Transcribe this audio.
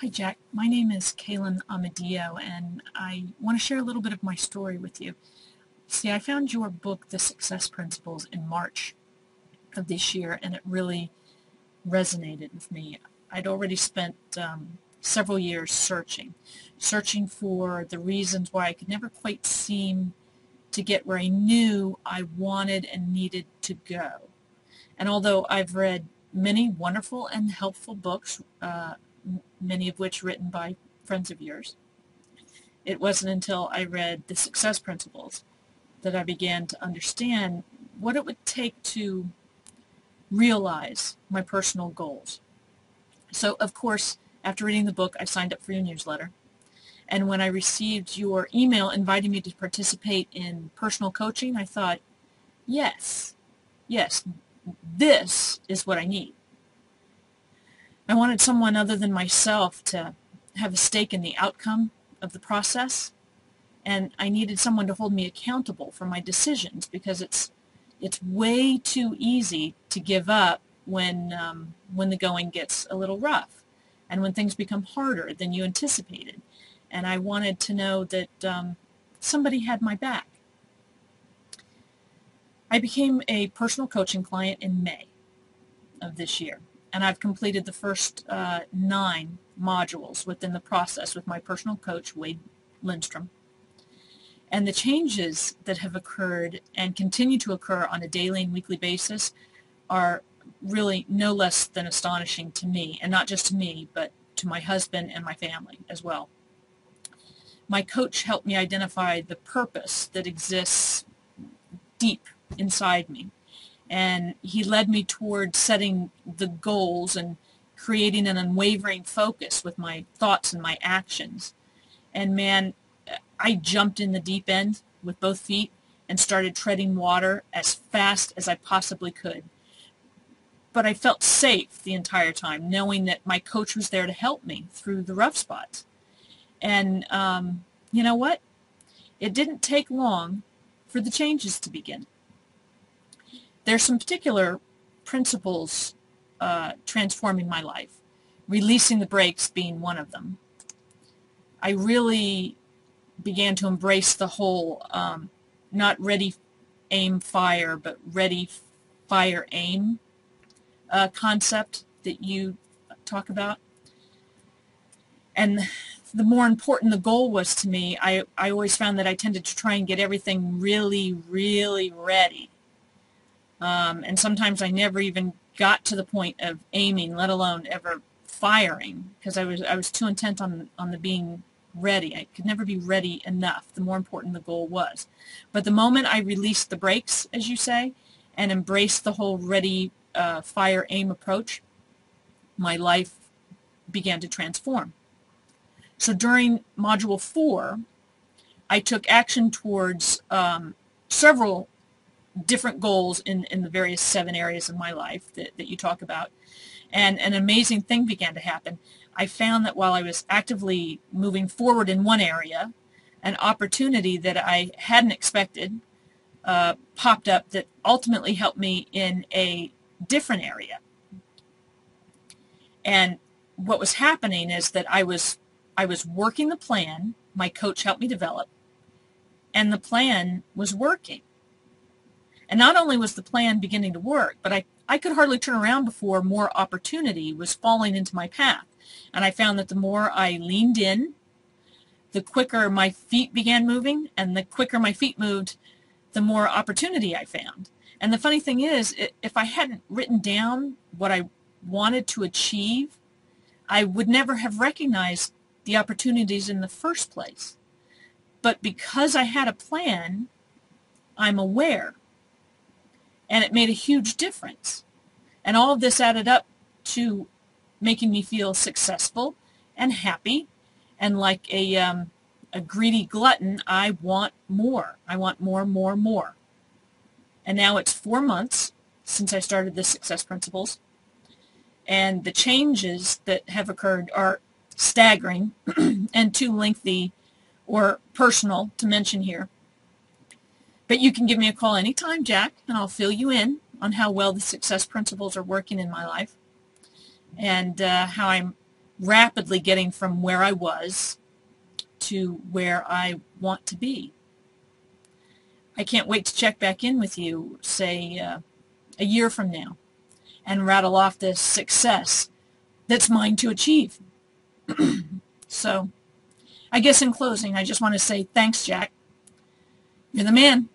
Hi, Jack. My name is Kaylin Amadeo, and I want to share a little bit of my story with you. See, I found your book, The Success Principles, in March of this year, and it really resonated with me. I'd already spent several years searching for the reasons why I could never quite seem to get where I knew I wanted and needed to go. And although I've read many wonderful and helpful books, many of which written by friends of yours, it wasn't until I read The Success Principles that I began to understand what it would take to realize my personal goals. So, of course, after reading the book, I signed up for your newsletter. And when I received your email inviting me to participate in personal coaching, I thought, yes, this is what I need. I wanted someone other than myself to have a stake in the outcome of the process, and I needed someone to hold me accountable for my decisions, because it's way too easy to give up when the going gets a little rough and when things become harder than you anticipated. And I wanted to know that somebody had my back. I became a personal coaching client in May of this year, and I've completed the first 9 modules within the process with my personal coach, Wade Lindstrom. And the changes that have occurred and continue to occur on a daily and weekly basis are really no less than astonishing to me, and not just to me, but to my husband and my family as well. My coach helped me identify the purpose that exists deep inside me, and he led me toward setting the goals and creating an unwavering focus with my thoughts and my actions. And man, I jumped in the deep end with both feet and started treading water as fast as I possibly could. But I felt safe the entire time, knowing that my coach was there to help me through the rough spots. And you know what? It didn't take long for the changes to begin. There's some particular principles transforming my life, releasing the brakes being one of them. I really began to embrace the whole not ready, aim, fire, but ready, fire, aim concept that you talk about. And the more important the goal was to me, I always found that I tended to try and get everything really, really ready. And sometimes I never even got to the point of aiming, let alone ever firing, because I was too intent on the being ready. I could never be ready enough, the more important the goal was. But the moment I released the brakes, as you say, and embraced the whole ready, fire, aim approach, my life began to transform. So during Module 4, I took action towards several different goals in the various 7 areas of my life that you talk about. And an amazing thing began to happen. I found that while I was actively moving forward in one area, an opportunity that I hadn't expected popped up that ultimately helped me in a different area. And what was happening is that I was working the plan my coach helped me develop, and the plan was working. And not only was the plan beginning to work, but I could hardly turn around before more opportunity was falling into my path. And I found that the more I leaned in, the quicker my feet began moving, and the quicker my feet moved, the more opportunity I found. And the funny thing is, if I hadn't written down what I wanted to achieve, I would never have recognized the opportunities in the first place. But because I had a plan, I'm aware. And it made a huge difference. And all of this added up to making me feel successful and happy. And like a greedy glutton, I want more. I want more, more, more. And now it's 4 months since I started the Success Principles. And the changes that have occurred are staggering and too lengthy or personal to mention here. But you can give me a call anytime, Jack, and I'll fill you in on how well the Success Principles are working in my life, and how I'm rapidly getting from where I was to where I want to be. I can't wait to check back in with you, say, a year from now, and rattle off this success that's mine to achieve. So, I guess in closing, I just want to say thanks, Jack. You're the man.